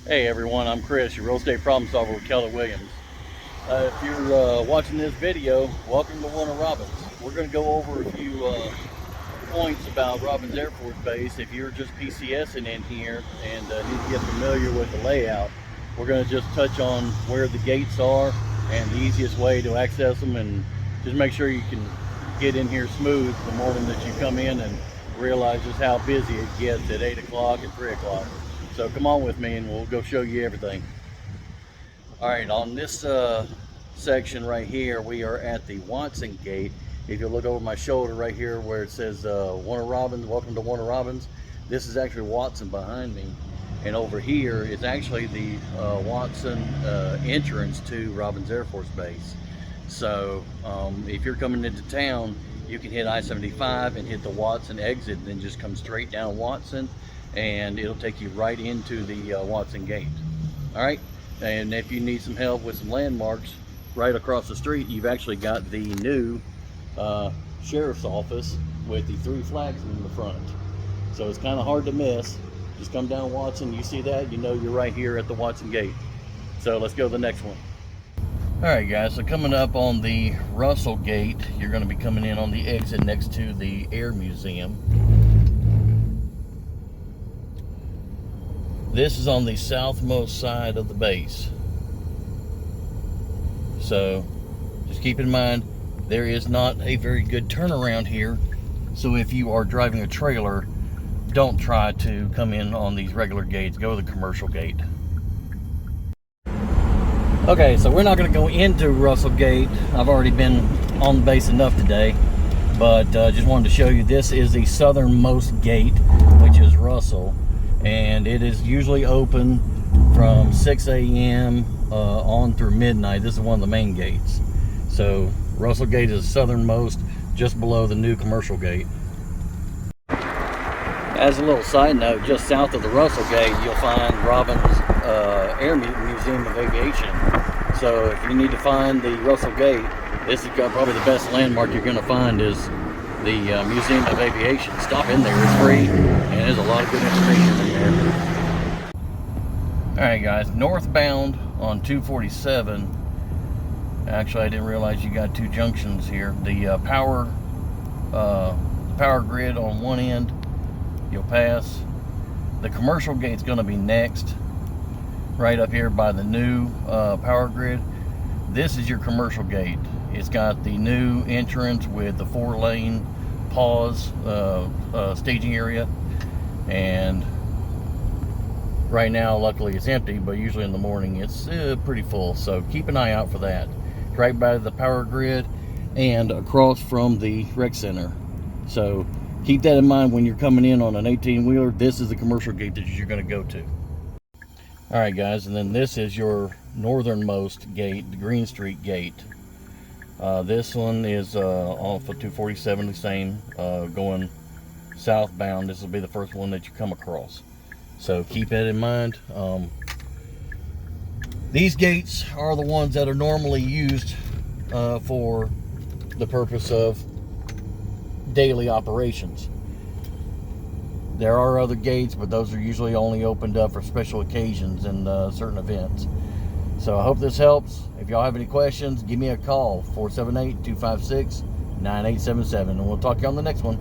Hey everyone, I'm Chris, your real estate problem solver with Keller Williams. If you're watching this video, welcome to one of Robin's. We're going to go over a few points about Robin's Air Force Base. If you're just PCSing in here and need to get familiar with the layout, we're going to just touch on where the gates are and the easiest way to access them, and just make sure you can get in here smooth the morning that you come in and realize just how busy it gets at 8 o'clock and 3 o'clock. So come on with me and we'll go show you everything. All right, on this section right here, we are at the Watson gate. If you look over my shoulder right here where it says Warner Robins, welcome to Warner Robins, this is actually Watson behind me. And over here is actually the Watson entrance to Robin's Air Force Base. So if you're coming into town, you can hit I-75 and hit the Watson exit, and then just come straight down Watson, and it'll take you right into the Watson gate. All right, and if you need some help with some landmarks, right across the street you've actually got the new sheriff's office with the 3 flags in the front. So it's kind of hard to miss. Just come down Watson, you see that, you know you're right here at the Watson gate. So let's go to the next one. All right guys, so coming up on the Russell gate, you're going to be coming in on the exit next to the Air Museum. This is on the southmost side of the base. So just keep in mind, there is not a very good turnaround here. So if you are driving a trailer, don't try to come in on these regular gates. Go to the commercial gate. Okay, so we're not going to go into Russell Gate. I've already been on the base enough today, but just wanted to show you this is the southernmost gate, which is Russell. And it is usually open from 6 a.m. On through midnight. This is one of the main gates. So Russell Gate is southernmost, just below the new commercial gate. As a little side note, just south of the Russell Gate, you'll find Robin's Air Museum of Aviation. So if you need to find the Russell Gate, this is probably the best landmark you're going to find is the Museum of Aviation. Stop in there, it's free, and there's a lot of good information in there. Alright guys, northbound on 247, actually I didn't realize you got 2 junctions here. The power grid on one end, you'll pass. The commercial gate's going to be next, right up here by the new power grid. This is your commercial gate. It's got the new entrance with the 4-lane pause staging area, and right now luckily it's empty, but usually in the morning it's pretty full, so keep an eye out for that. It's right by the power grid and across from the rec center. So keep that in mind when you're coming in on an 18-wheeler. This is the commercial gate that you're going to go to. All right guys, and then this is your northernmost gate, the Green Street gate. This one is off of 247, the same, going southbound. This will be the first one that you come across. So keep that in mind. These gates are the ones that are normally used for the purpose of daily operations. There are other gates, but those are usually only opened up for special occasions and certain events. So I hope this helps. If y'all have any questions, give me a call, 478-256-9877, and we'll talk to you on the next one.